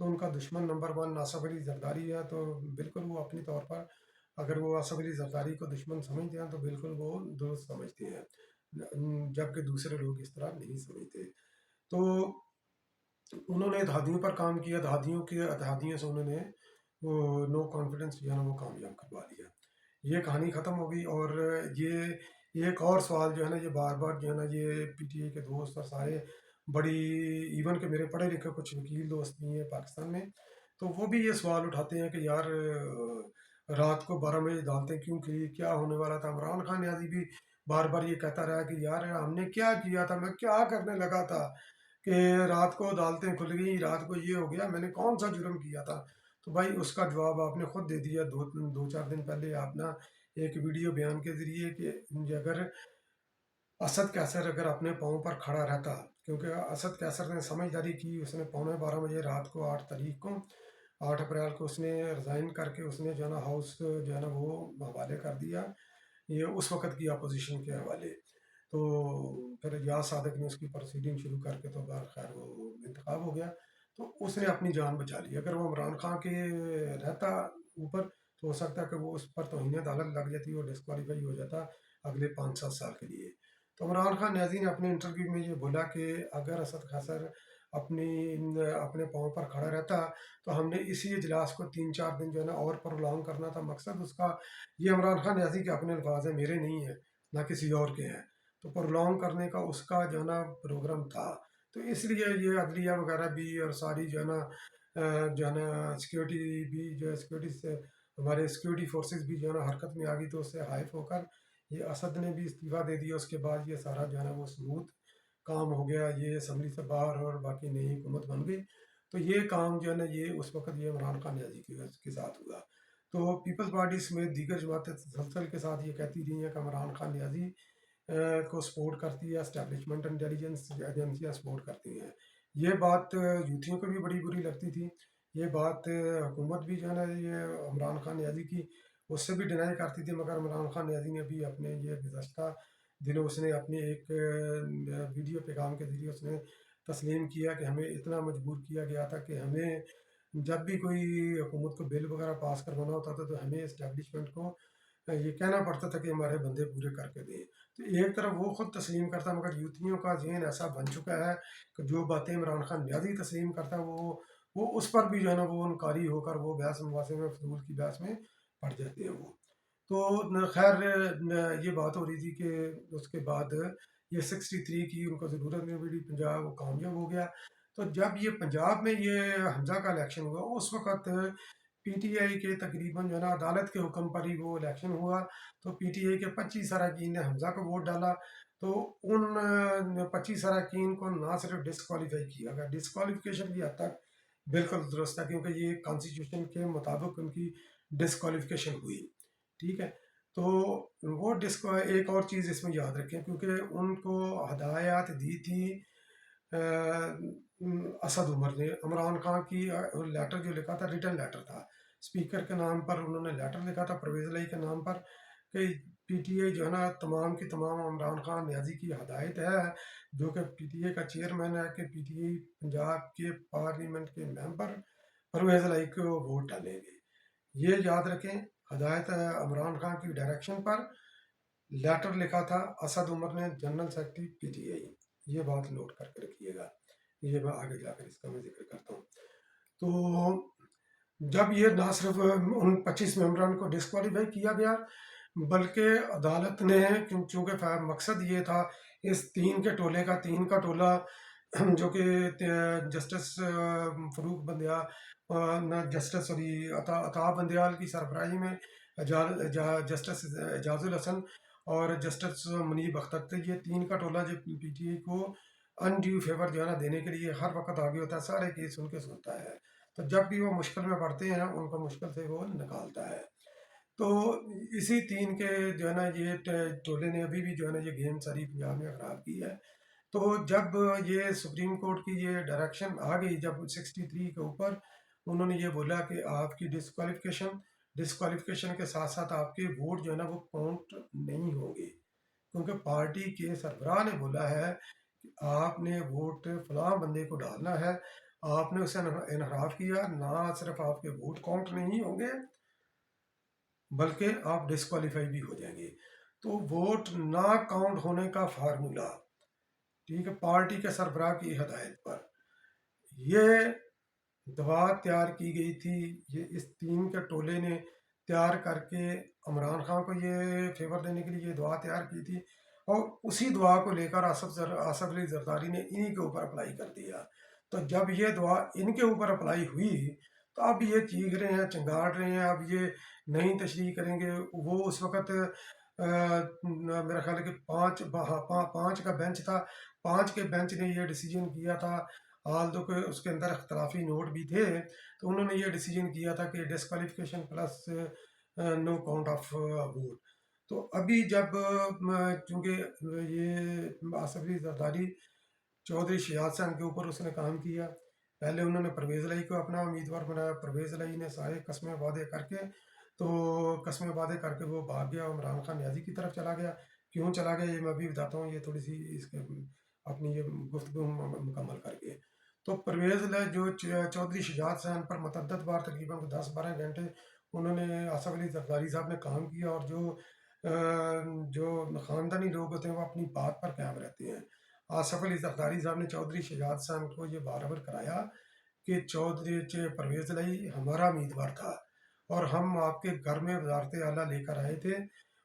تو ان کا دشمن نمبر ون آصف علی زرداری ہے، تو بالکل وہ اپنی طور پر اگر وہ آصف علی زرداری کو دشمن سمجھتے ہیں تو بالکل وہ درست سمجھتے ہیں، جبکہ دوسرے لوگ اس طرح نہیں سمجھتے۔ تو انہوں نے اتحادیوں پر کام کیا، اتحادیوں سے انہوں نے وہ نو کانفیڈنس جو ہے نا وہ کامیاب کروا لیا۔ یہ کہانی ختم ہو گئی، اور یہ ایک اور سوال جو ہے نا یہ بار بار جو ہے نا یہ پی ٹی اے کے دوست اور سارے بڑی، ایون کہ میرے پڑھے لکھے کچھ وکیل دوست بھی ہیں پاکستان میں، تو وہ بھی یہ سوال اٹھاتے ہیں کہ یار رات کو 12 بجے عدالتیں کیوں کی، کیا ہونے والا تھا۔ عمران خان نیازی بھی بار بار یہ کہتا رہا کہ یار ہم نے کیا کیا تھا، میں کیا کرنے لگا تھا کہ رات کو عدالتیں کھل گئیں، رات کو یہ ہو گیا، میں نے کون سا جرم کیا تھا۔ تو بھائی اس کا جواب آپ نے خود دے دیا دو چار دن پہلے آپ نا ایک ویڈیو بیان کے ذریعے، کہ اگر اسد کیسر اگر اپنے پاؤں پر کھڑا رہتا، کیونکہ اسد کیسر نے سمجھداری کی، اس نے 11:15 بجے رات کو 8 تاریخ کو 8 اپریل کو اس نے ریزائن کر کے اس نے جو ہے نا ہاؤس جو ہے نا وہ حوالے کر دیا، یہ اس وقت کی اپوزیشن کے حوالے۔ تو پھر یاز صادق نے اس کی پروسیڈنگ شروع کر کے تو خیر وہ انتخاب ہو گیا، تو اس نے اپنی جان بچا لی۔ اگر وہ عمران خان کے رہتا اوپر تو ہو سکتا ہے کہ وہ اس پر توہین عدالت لگ جاتی اور ڈسکوالیفائی ہو جاتا اگلے 5-7 سال کے لیے۔ تو عمران خان نیازی نے اپنے انٹرویو میں یہ بولا کہ اگر اسد قیصر اپنے پاؤں پر کھڑا رہتا تو ہم نے اسی اجلاس کو 3-4 دن جو ہے نا اور پرولونگ کرنا تھا۔ مقصد اس کا، یہ عمران خان نیازی کے اپنے الفاظ ہیں، میرے نہیں ہیں، نہ کسی اور کے ہیں، تو پرولونگ کرنے کا اس کا جو ہے نا پروگرام تھا۔ تو اس لیے یہ عدلیہ وغیرہ بھی اور ساری جو ہے نا سیکیورٹی بھی جو ہے سیکیورٹی سے ہمارے سیکیورٹی فورسز بھی جو ہے نا حرکت میں آ گئی، تو اس سے حائف ہو کر یہ اسد نے بھی استعفیٰ دے دیا۔ اس کے بعد یہ سارا جو ہے نا وہ سموتھ کام ہو گیا، یہ اسمبلی سے باہر اور باقی نئی حکومت بن گئی۔ تو یہ کام جو ہے نا یہ اس وقت یہ عمران خان نیازی کے ساتھ ہوا۔ تو پیپلز پارٹی سمیت دیگر جماعتیں تسلسل کے ساتھ یہ کہتی رہی ہیں کہ عمران خان نیازی کو سپورٹ کرتی ہے، اسٹیبلشمنٹ انٹیلیجنس ایجنسیاں سپورٹ کرتی ہیں۔ یہ بات یوتھیوں کو بھی بڑی بری لگتی تھی، یہ بات حکومت بھی جو ہے نا یہ عمران خان نیازی کی اس سے بھی ڈینائی کرتی تھی، مگر عمران خان نیازی نے بھی اپنے یہ گزشتہ دنوں اس نے اپنے ایک ویڈیو پیغام کے ذریعے اس نے تسلیم کیا کہ ہمیں اتنا مجبور کیا گیا تھا کہ ہمیں جب بھی کوئی حکومت کو بل وغیرہ پاس کروانا ہوتا تھا تو ہمیں اسٹیبلشمنٹ کو یہ کہنا پڑتا تھا کہ ہمارے بندے پورے کر کے دیں۔ تو ایک طرف وہ خود تسلیم کرتا، مگر یوتھیوں کا ذہن ایسا بن چکا ہے کہ جو باتیں عمران خان نیازی تسلیم کرتا ہے وہ اس پر بھی جو ہے نا وہ انکاری ہو کر وہ بحث مباحثے میں فضول کی بحث میں پڑ جاتے ہیں وہ۔ تو خیر یہ بات ہو رہی تھی کہ اس کے بعد یہ 63 کی ان کو ضرورت نہیں پڑی، پنجاب وہ کامیاب ہو گیا۔ تو جب یہ پنجاب میں یہ حمزہ کا الیکشن ہوا، اس وقت پی ٹی آئی کے تقریباً جو ہے نا عدالت کے حکم پر ہی وہ الیکشن ہوا، تو پی ٹی آئی کے 25 اراکین نے حمزہ کو ووٹ ڈالا۔ تو ان 25 اراکین کو نہ صرف ڈسکوالیفائی کیا گیا، ڈسکوالیفیکیشن کی حد تک بالکل درست ہے، کیونکہ یہ کانسٹیٹیوشن کے مطابق ان کی ڈسکوالیفیکیشن ہوئی، ٹھیک ہے۔ تو وہ ایک اور چیز اس میں یاد رکھیں، کیونکہ ان کو ہدایات دی تھی اسد عمر نے، عمران خان کی لیٹر جو لکھا تھا ریٹن لیٹر تھا، اسپیکر کے نام پر انہوں نے لیٹر لکھا تھا پرویز الہی کے نام پر کہ پی ٹی اے جو ہے نا تمام کی تمام عمران خان نیازی کی ہدایت ہے، جو کہ پی ٹی اے کا چیئرمین ہے، کہ پی ٹی اے پنجاب کے پارلیمنٹ کے ممبر پرویز الہی کو ووٹ ڈالیں گے۔ یہ یاد رکھیں، ہدایت عمران خان کی ڈائریکشن پر لیٹر لکھا تھا اسد عمر نے، general secretary P T I. یہ بات نوٹ کر کے رکھیے گا، یہ میں آگے جا کر اس کا میں ذکر کرتا ہوں۔ تو جب یہ نہ صرف ان 25 ممبران کو ڈسکوالیفائی کیا گیا، بلکہ عدالت نے چونکہ مقصد یہ تھا اس تین کا ٹولہ جو کہ جسٹس فروق بندیال، جسٹس عطا بندیال کی سربراہی میں جسٹس اعجاز الحسن اور جسٹس منیب اختر تھے، یہ تین کا ٹولہ جو پی ٹی اے کو انڈیو فیور جو ہے نا دینے کے لیے ہر وقت آگے ہوتا ہے، سارے کیس ان کے سنتا ہے، تو جب بھی وہ مشکل میں پڑتے ہیں ان کو مشکل سے وہ نکالتا ہے۔ تو اسی تین کے جو ہے نا یہ ٹولے نے ابھی بھی جو ہے نا یہ گیم ساری پنجاب میں خراب کی ہے۔ تو جب یہ سپریم کورٹ کی یہ ڈائریکشن آ گئی، جب 63 کے اوپر انہوں نے یہ بولا کہ آپ کی ڈسکوالیفیکیشن کے ساتھ ساتھ آپ کے ووٹ جو ہے نا وہ کاؤنٹ نہیں ہوں گے، کیونکہ پارٹی کے سربراہ نے بولا ہے کہ آپ نے ووٹ فلاں بندے کو ڈالنا ہے، آپ نے اسے انحراف کیا، نہ صرف آپ کے ووٹ کاؤنٹ نہیں ہوں گے بلکہ آپ ڈسکوالیفائی بھی ہو جائیں گے۔ تو ووٹ نہ کاؤنٹ ہونے کا فارمولہ، ٹھیک ہے، پارٹی کے سربراہ کی ہدایت پر یہ دوا تیار کی گئی تھی، یہ اس ٹیم کے ٹولے نے تیار کر کے عمران خان کو یہ فیور دینے کے لیے یہ دعا تیار کی تھی، اور اسی دعا کو لے کر آصف علی زرداری نے انہی کے اوپر اپلائی کر دیا۔ تو جب یہ دعا ان کے اوپر اپلائی ہوئی تو اب یہ چیخ رہے ہیں، چنگاڑ رہے ہیں، اب یہ نہیں تشریح کریں گے۔ وہ اس وقت میرا خیال ہے کہ پانچ کا بینچ تھا، پانچ کے بینچ نے یہ ڈیسیجن کیا تھا، آل دو کہ اس کے اندر اختلافی نوٹ بھی تھے، تو انہوں نے یہ ڈیسیجن کیا تھا کہ disqualification plus no count of vote. تو ابھی جب چونکہ یہ آصف علی زرداری چودھری شہزاد خان کے اوپر اس نے کام کیا، پہلے انہوں نے پرویز الہی کو اپنا امیدوار بنایا، پرویز الہی نے سارے قسمیں وعدے کر کے وہ بھاگ گیا، عمران خان نیازی کی طرف چلا گیا۔ کیوں چلا گیا یہ میں بھی بتاتا ہوں، یہ تھوڑی سی اس کے اپنی یہ گفتگو مکمل کر کے۔ تو پرویز الہی جو چودھری شہزاد خان پر متعدد بار تقریباً 10-12 گھنٹے انہوں نے آصف علی زرداری صاحب نے کام کیا، اور جو خاندانی لوگ ہوتے ہیں وہ اپنی بات پر قائم رہتے ہیں۔ آصف علی زرداری صاحب نے چودھری شہزاد خان کو یہ بارابر کرایا کہ پرویز الہی ہمارا امیدوار تھا، اور ہم آپ کے گھر میں وزارت اعلیٰ لے کر آئے تھے،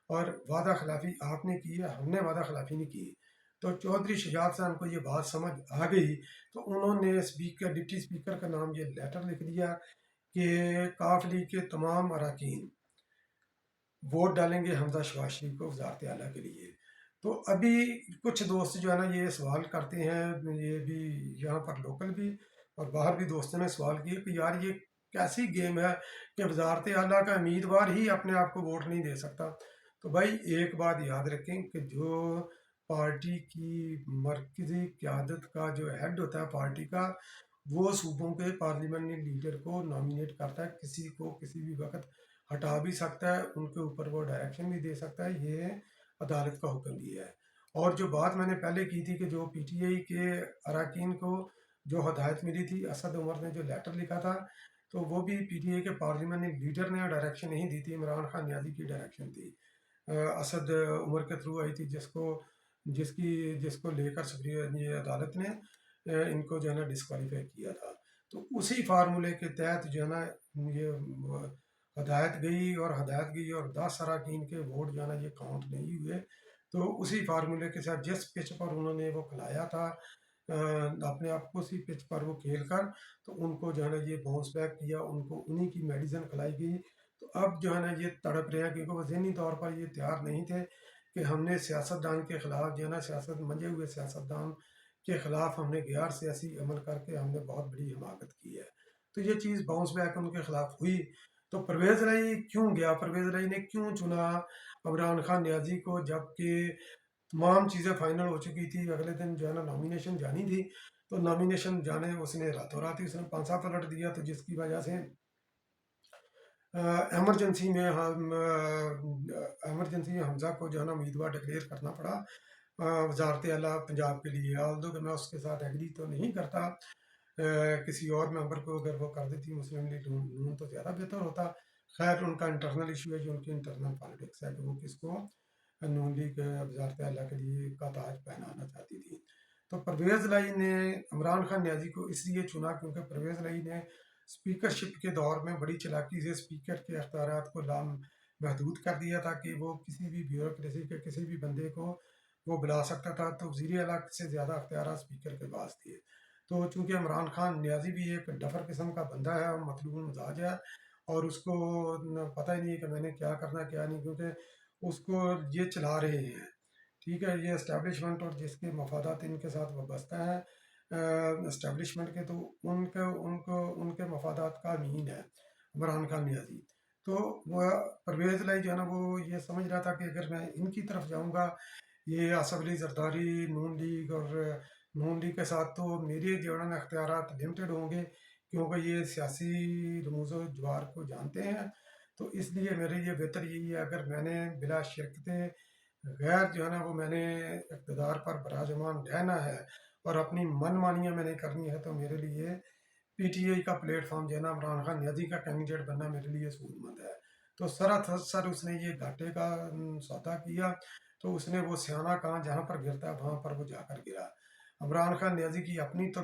اور وعدہ خلافی آپ نے کی ہے، ہم نے وعدہ خلافی نہیں کی۔ تو چودھری شہزاد خان کو یہ بات سمجھ آ گئی، تو انہوں نے ڈپٹی اسپیکر کا نام یہ لیٹر لکھ دیا کہ کاف لیگ کے تمام اراکین ووٹ ڈالیں گے حمزہ شہباز شریف کو وزارت اعلیٰ کے لیے۔ تو ابھی کچھ دوست جو ہے نا یہ سوال کرتے ہیں، یہ بھی یہاں پر لوکل بھی اور باہر بھی دوستوں نے سوال کیا کہ یار یہ کیسی گیم ہے کہ وزارت اعلیٰ کا امیدوار ہی اپنے آپ کو ووٹ نہیں دے سکتا۔ تو بھائی ایک بات یاد رکھیں کہ جو پارٹی کی مرکزی قیادت کا جو ہیڈ ہوتا ہے پارٹی کا، وہ صوبوں کے پارلیمنٹ لیڈر کو نامینیٹ کرتا ہے، کسی کو کسی بھی وقت ہٹا بھی سکتا ہے، ان کے اوپر وہ ڈائریکشن بھی دے سکتا ہے، یہ عدالت کا حکم بھی ہے۔ اور جو بات میں نے پہلے کی تھی کہ جو پی ٹی آئی کے اراکین کو جو ہدایت ملی تھی، اسد عمر نے جو لیٹر لکھا تھا، تو وہ بھی پی ٹی آئی کے پارلیمنٹ لیڈر نے ڈائریکشن نہیں دی تھی، عمران خان نیازی کی ڈائریکشن تھی، اسد عمر کے تھرو آئی تھی، جس کو لے کر یہ عدالت نے ان کو جو ہے نا ڈسکوالیفائی کیا تھا۔ تو اسی فارمولے کے تحت جو ہے نا یہ ہدایت گئی اور 10 اراکین کے ووٹ جو ہے نا یہ کاؤنٹ نہیں ہوئے۔ تو اسی فارمولے کے ساتھ جس پچ پر انہوں نے وہ کھلایا تھا اپنے آپ کو، اسی پچ پر وہ کھیل کر تو ان کو جو ہے نا یہ باؤنس بیک کیا، ان کو انہی کی میڈیسن کھلائی گئی۔ تو اب جو ہے نا یہ تڑپ رہے ہیں، کیونکہ وہ ذہنی طور پر یہ تیار نہیں تھے کہ ہم نے سیاستدان کے خلاف جو ہے نا منجے ہوئے سیاستدان کے خلاف ہم نے غیر سیاسی عمل کر کے ہم نے بہت بڑی حماقت کی ہے۔ تو یہ چیز باؤنس بیک ان کے خلاف ہوئی۔ تو پرویز الہی کیوں گیا، پرویز الہی نے کیوں چنا عمران خان نیازی کو، جبکہ تمام چیزیں فائنل ہو چکی تھی، اگلے دن جو ہے نا نامینیشن جانی تھی، تو نامینیشن جانے اس نے راتوں رات ہی اس نے پانسا پلٹ دیا، تو جس کی وجہ سے ایمرجنسی میں حمزہ کو جو ہے نا امیدوار ڈکلیئر کرنا پڑا وزارت اعلیٰ پنجاب کے لیے۔ آلدو کہ میں اس کے ساتھ ایگری تو نہیں کرتا، کسی اور ممبر کو اگر وہ کر دیتی مسلم لیگ نون تو زیادہ بہتر ہوتا۔ خیر ان کا انٹرنل ایشو ہے، جو ان کی انٹرنل پالیٹکس ہے کہ وہ کس کو نون لیگ وزارت اعلیٰ کے لیے کا تاج پہنانا چاہتی تھی۔ تو پرویز الہی نے عمران خان نیازی کو اس لیے چنا کیونکہ پرویز الہی نے اسپیکرشپ کے دور میں بڑی چلاکی سے اسپیکر کے اختیارات کو محدود کر دیا تھا کہ وہ کسی بھی بیوروکریسی کے کسی بھی بندے کو وہ بلا سکتا تھا، تو وزیر اعلیٰ سے زیادہ اختیارات اسپیکر کے پاس تھے۔ تو چونکہ عمران خان نیازی بھی ایک ڈفر قسم کا بندہ ہے اور مطلوب المزاج ہے، اور اس کو پتہ ہی نہیں ہے کہ میں نے کیا کرنا کیا نہیں، کیونکہ اس کو یہ چلا رہے ہیں، ٹھیک ہے، یہ اسٹیبلشمنٹ اور جس کے مفادات ان کے ساتھ وابستہ ہیں اسٹیبلشمنٹ کے، تو ان کے مفادات کا امین ہے عمران خان نیازی۔ تو وہ پرویز الہی جو ہے نا وہ یہ سمجھ رہا تھا کہ اگر میں ان کی طرف جاؤں گا، یہ آصف علی زرداری نون لیگ کے ساتھ، تو میرے جو ہے نا اختیارات لمیٹڈ ہوں گے، کیونکہ یہ سیاسی رموز و جوار کو جانتے ہیں۔ تو اس لیے میرے یہ بہتر یہی ہے اگر میں نے بلا شرکت غیر جو ہے نا وہ میں نے اقتدار پر براجمان رہنا ہے اور اپنی من مانیاں میں نے کرنی ہے، تو میرے لیے پی ٹی آئی کا پلیٹ فارم جو ہے نا عمران خان نیازی کا کینڈیڈیٹ بننا میرے لیے سود مند ہے. تو سر اس نے یہ گھاٹے کا سودا کیا. تو اس نے وہ سیانہ کہاں جہاں پر گرتا ہے وہاں پر وہ جا کر گرا. عمران خان نیازی کی اپنی تو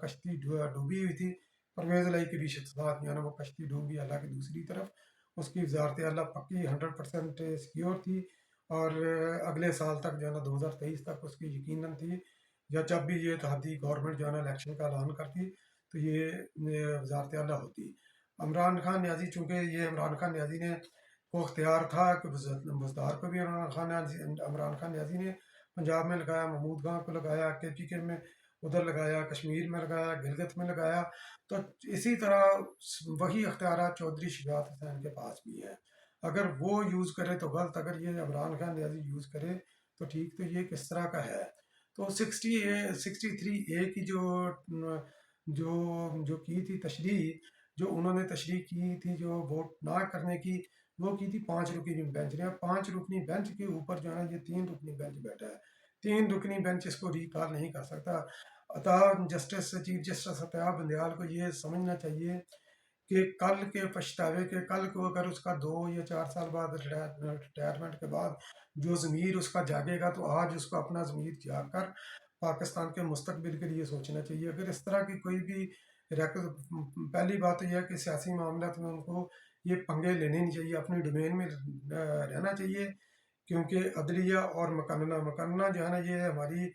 کشتی ڈوبی ہوئی تھی. پرویز الہی کے بھی ساتھ جو ہے نا وہ کشتی ڈوب گئی اللہ کی دوسری طرف. اس کی وزارت اعلیٰ پکی 100% سیکیور تھی. اور اگلے سال تک جو ہے نا 2023 تک اس کی یقیناً تھی. یا جب بھی یہ اتحادی گورنمنٹ جو ہے نا الیکشن کا اعلان کرتی تو یہ وزارت اعلیٰ ہوتی. عمران خان نیازی چونکہ یہ عمران خان نیازی نے کو اختیار تھا کہ بزدار کو بھی عمران خان نیازی نے پنجاب میں لگایا، محمود خان کو لگایا کے پی کے میں، ادھر لگایا کشمیر میں لگایا، گلگت میں لگایا. تو اسی طرح وہی اختیارات چودھری شجاعت حسین کے پاس بھی ہیں. اگر وہ یوز کرے تو غلط، اگر یہ عمران خان نیازی یوز کرے تو ٹھیک. تو یہ کس طرح کا ہے؟ تو 63A کی جو کی تھی تشریح، جو انہوں نے تشریح کی تھی جو ووٹ نہ کرنے کی، وہ کی تھی 5 رکنی بینچ نے. 5 رکنی بینچ کے اوپر جو ہے نا یہ 3 رکنی بینچ بیٹھا ہے. 3 رکنی بینچ اس کو ریکال نہیں کر سکتا. چیف جسٹس عطا بندیال کو یہ سمجھنا چاہیے کہ کل کے پچھتاوے کے، کل کو اگر اس کا 2 یا 4 سال بعد ریٹائرمنٹ کے بعد جو ضمیر اس کا جاگے گا تو آج اس کو اپنا ضمیر جاگ کر پاکستان کے مستقبل کے لیے سوچنا چاہیے. اگر اس طرح کی کوئی بھی پہلی بات تو یہ ہے کہ سیاسی معاملات میں ان کو یہ پنگے لینے نہیں چاہیے، اپنی ڈومین میں رہنا چاہیے. کیونکہ عدلیہ اور مقننہ جو ہے نا یہ ہماری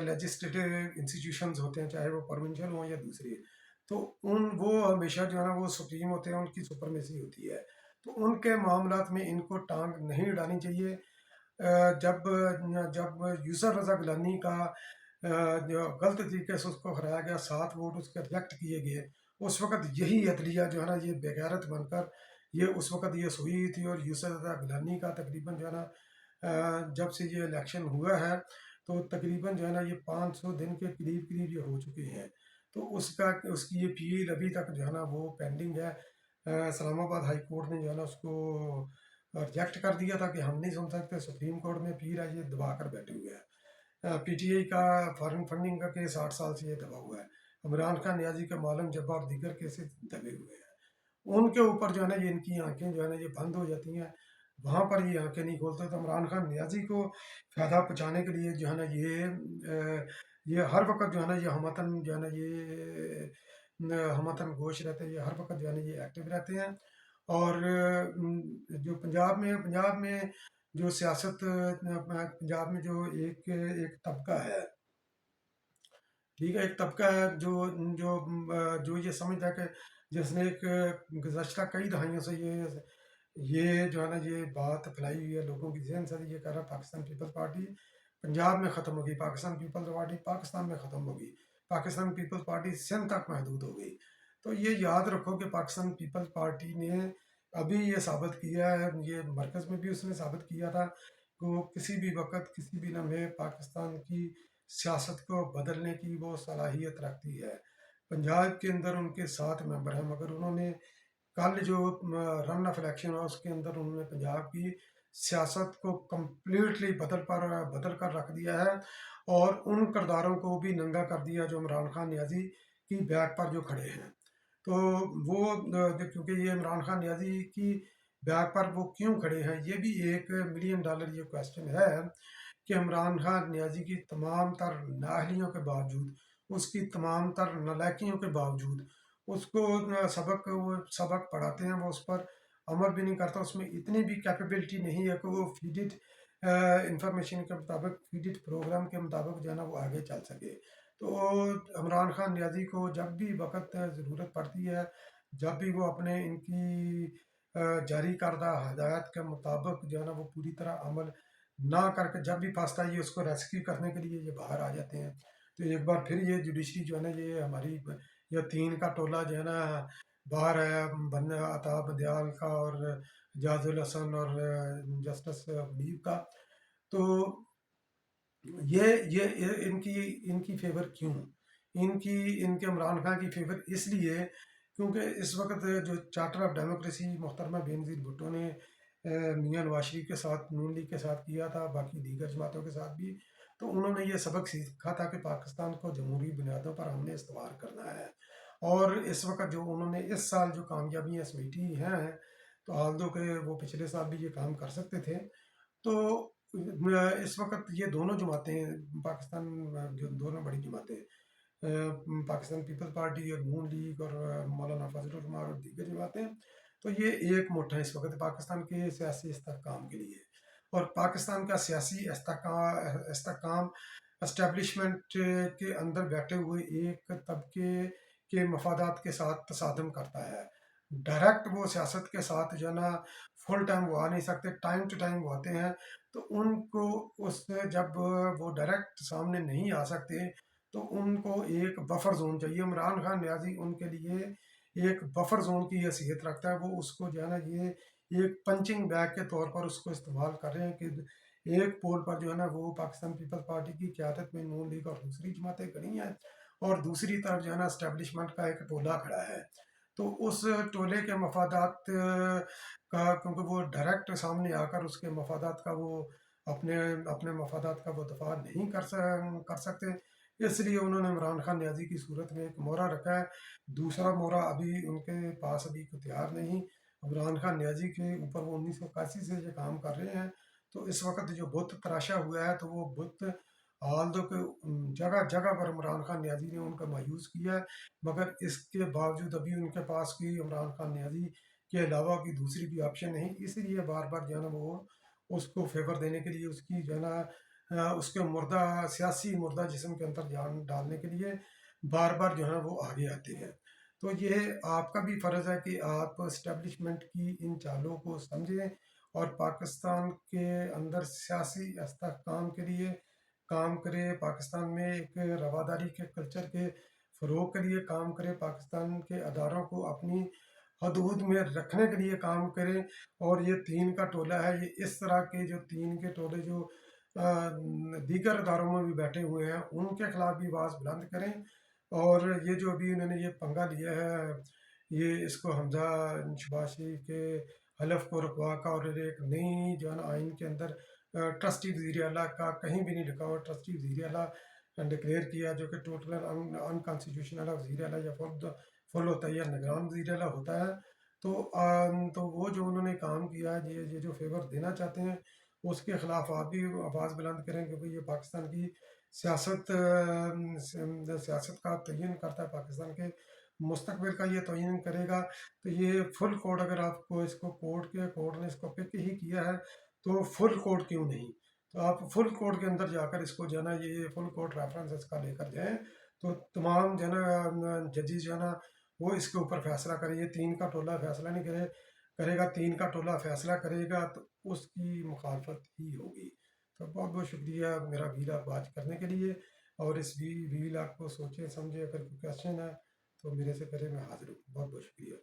لیجسلیٹو انسٹیٹیوشنز ہوتے ہیں، چاہے وہ پروونشل ہوں یا دوسری. تو وہ ہمیشہ جو ہے نا وہ سپریم ہوتے ہیں، ان کی سپرمیسی ہوتی ہے. تو ان کے معاملات میں ان کو ٹانگ نہیں اڑانی چاہیے. جب یوسف رضا گیلانی کا جو غلط طریقے سے اس کو ہرایا گیا، 7 ووٹ اس کے ریجیکٹ کیے گئے، اس وقت یہی عدلیہ جو ہے نا یہ بغیرت بن کر یہ اس وقت یہ سوئی تھی. اور یوسف رضا گیلانی کا تقریباً جو ہے نا جب سے یہ الیکشن ہوا ہے تو تقریباً جو ہے نا یہ 500 دن کے قریب یہ ہو چکے ہیں. تو اس کی یہ اپیل ابھی تک جو ہے نا وہ پینڈنگ ہے. اسلام آباد ہائی کورٹ نے جو ہے نا اس کو ریجیکٹ کر دیا تھا کہ ہم نہیں سن سکتے. سپریم کورٹ میں اپیل ہے، یہ دبا کر بیٹھے ہوئے ہیں. پی ٹی آئی کا فارن فنڈنگ کا کیس 8 سال سے یہ دبا ہوا ہے. عمران خان نیازی کا معلوم جبا اور دیگر کیسز دبے ہوئے ہیں. ان کے اوپر جو ہے نا یہ ان کی آنکھیں جو ہے نا یہ بند ہو جاتی ہیں، وہاں پر یہ آنکھیں نہیں کھولتے. تو عمران خان نیازی کو فائدہ پہنچانے کے لیے جو ہے نا یہ ہر وقت جو ہے نا یہ ہمتن جو ہے نا یہ ہمتن گوش رہتے ہیں، یہ ہر وقت جو ہے نا یہ ایکٹیو رہتے ہیں. اور جو پنجاب میں جو سیاست، پنجاب میں جو ایک طبقہ ہے، ٹھیک ہے، ایک طبقہ ہے جو یہ سمجھتا ہے کہ جس نے ایک گزشتہ کئی دہائیوں سے یہ جو ہے نا یہ بات پھیلائی ہوئی ہے لوگوں کی ذہن سے، یہ کہہ رہا ہے پاکستان پیپلز پارٹی پنجاب میں ختم ہوگی، پاکستان پیپلز پارٹی پاکستان میں ختم ہوگی، پاکستان پیپلز پارٹی سندھ تک محدود ہو گئی. تو یہ یاد رکھو کہ پاکستان پیپلز پارٹی نے ابھی یہ ثابت کیا ہے، یہ مرکز میں بھی اس نے ثابت کیا تھا کہ وہ کسی بھی وقت کسی بھی لمحے پاکستان کی سیاست کو بدلنے کی وہ صلاحیت رکھتی ہے. پنجاب کے اندر ان کے 7 ممبر ہیں، مگر انہوں نے کل جو رن آف الیکشن ہوا اس کے اندر انہوں نے پنجاب کی سیاست کو کمپلیٹلی بدل کر رکھ دیا ہے. اور ان کرداروں کو بھی ننگا کر دیا جو عمران خان نیازی کی بیک پر جو کھڑے ہیں. تو وہ کیونکہ یہ عمران خان نیازی کی بیک پر وہ کیوں کھڑے ہیں، یہ بھی $1 ملین یہ کوشچن ہے کہ عمران خان نیازی کی تمام تر نااہلیوں کے باوجود، اس کی تمام تر نالائکیوں کے باوجود، اس کو سبق پڑھاتے ہیں، وہ اس پر عمل بھی نہیں کرتا. اس میں اتنی بھی کیپیبلٹی نہیں ہے کہ وہ فیڈڈ انفارمیشن کے مطابق، فیڈڈ پروگرام کے مطابق جو ہے نا وہ آگے چل سکے. تو عمران خان نیازی کو جب بھی وقت ضرورت پڑتی ہے، جب بھی وہ اپنے ان کی جاری کردہ ہدایت کے مطابق جو ہے نا وہ پوری طرح عمل نہ کر کے جب بھی پھنستا ہے یہ اس کو ریسکیو کرنے کے لیے یہ باہر آ جاتے ہیں. تو ایک بار پھر یہ جوڈیشری جو ہے نا یہ ہماری یہ 3 کا ٹولہ جو ہے نا باہر ہے، عطا بندیال کا اور جاز الحسن اور جسٹس حبیب کا. تو یہ ان کی فیور کیوں؟ ان کے عمران خان کی فیور اس لیے کیونکہ اس وقت جو چارٹر آف ڈیموکریسی محترمہ بینظیر بھٹو نے میاں نواز شریف کے ساتھ، نون لیگ کے ساتھ کیا تھا، باقی دیگر جماعتوں کے ساتھ بھی، تو انہوں نے یہ سبق سیکھا تھا کہ پاکستان کو جمہوری بنیادوں پر ہم نے استوار کرنا ہے. اور اس وقت جو انہوں نے اس سال جو کامیابیاں سمیٹی ہیں، تو آلدو کہ وہ پچھلے سال بھی یہ کام کر سکتے تھے، تو اس وقت یہ دونوں جماعتیں پاکستان، جو دونوں بڑی جماعتیں، پاکستان پیپل پارٹی اور نون لیگ اور مولانا فضل الرحمان اور دیگر جماعتیں، تو یہ ایک مٹھ ہے اس وقت پاکستان کے سیاسی استحکام کے لیے، اور پاکستان کا سیاسی استحکام اسٹیبلشمنٹ کے اندر بیٹھے ہوئے ایک طبقے کے مفادات کے ساتھ تصادم کرتا ہے۔ ڈائریکٹ وہ سیاست کے ساتھ جو ہے نا فل ٹائم وہ آ نہیں سکتے، ٹائم ٹو ٹائم وہ آتے ہیں، تو ان کو اس جب وہ ڈائریکٹ سامنے نہیں آ سکتے تو ان کو ایک بفر زون چاہیے۔ عمران خان نیازی ان کے لیے ایک بفر زون کی حیثیت رکھتا ہے، وہ اس کو جو ہے نا یہ ایک پنچنگ بیگ کے طور پر اس کو استعمال کر رہے ہیں کہ ایک پول پر جو ہے نا وہ پاکستان پیپل پارٹی کی قیادت میں نون لیگ اور دوسری جماعتیں کھڑی ہیں، اور دوسری طرف جو ہے نا اسٹیبلشمنٹ کا ایک ٹولہ کھڑا ہے، تو اس ٹولے کے مفادات کا، کیونکہ وہ ڈائریکٹ سامنے آ کر اس کے مفادات کا وہ اپنے اپنے مفادات کا وہ دفاع نہیں کر سکتے، اس لیے انہوں نے عمران خان نیازی کی صورت میں ایک مورا رکھا ہے۔ دوسرا مورا ابھی ان کے پاس ابھی کو تیار نہیں، عمران خان نیازی کے اوپر وہ 1981 سے یہ کام کر رہے ہیں، تو اس وقت جو بت تراشا ہوا ہے تو وہ بت آلدو کے جگہ جگہ پر عمران خان نیازی نے ان کا مایوس کیا ہے، مگر اس کے باوجود ابھی ان کے پاس کی عمران خان نیازی کے علاوہ کی دوسری بھی آپشن نہیں، اسی لیے بار بار جو ہے نا وہ اس کو فیور دینے کے لیے، اس کی جو ہے نا اس کے مردہ سیاسی مردہ جسم کے اندر جان ڈالنے کے لیے بار بار جو ہے نا وہ آگے آتے ہیں۔ تو یہ آپ کا بھی فرض ہے کہ آپ اسٹیبلشمنٹ کی ان چالوں کو سمجھیں اور پاکستان کے اندر سیاسی استحکام کے لیے کام کرے، پاکستان میں ایک رواداری کے کلچر کے فروغ کے لیے کام کرے، پاکستان کے اداروں کو اپنی حدود میں رکھنے کے لیے کام کریں، اور یہ تین کا ٹولہ ہے، یہ اس طرح کے جو تین کے ٹولے جو دیگر اداروں میں بھی بیٹھے ہوئے ہیں ان کے خلاف بھی آواز بلند کریں، اور یہ جو ابھی انہوں نے یہ پنگا لیا ہے، یہ اس کو حمزہ شباز شریف کے حلف کو رکوا کا، اور ایک نئی جو ہے نا آئین کے اندر ٹرسٹی وزیر اعلیٰ کا کہیں بھی نہیں لکھا ہوا ٹرسٹی وزیر اعلیٰ ڈکلیئر کیا، جو کہ ٹوٹل ان کانسٹیٹیوشنل وزیر اعلیٰ یا فل ہوتا ہے یا نگران وزیر اعلیٰ ہوتا ہے، تو وہ جو انہوں نے کام کیا ہے، یہ جو فیور دینا چاہتے ہیں اس کے خلاف آپ بھی آواز بلند کریں، کیونکہ یہ پاکستان کی سیاست سیاست کا تعین کرتا ہے، پاکستان کے مستقبل کا یہ تعین کرے گا، تو یہ فل کوڈ اگر آپ کو اس کو کورٹ نے اس کو پک ہی کیا ہے تو فل کوڈ کیوں نہیں، تو آپ فل کوڈ کے اندر جا کر اس کو جو ہے نا یہ فل کوڈ ریفرنس اس کا لے کر جائیں، تو تمام جو ہے نا ججز جو ہے نا وہ اس کے اوپر فیصلہ کریں، یہ تین کا ٹولہ فیصلہ نہیں کرے گا، تین کا ٹولہ فیصلہ کرے گا تو اس کی مخالفت ہی ہوگی۔ تو بہت بہت شکریہ میرا ویل آپ واچ کرنے کے لیے، اور اس ویل آپ کو سوچیں سمجھے، اگر کوئی کویشچن ہے تو میرے سے کرے، میں حاضر ہوں۔ بہت بہت شکریہ۔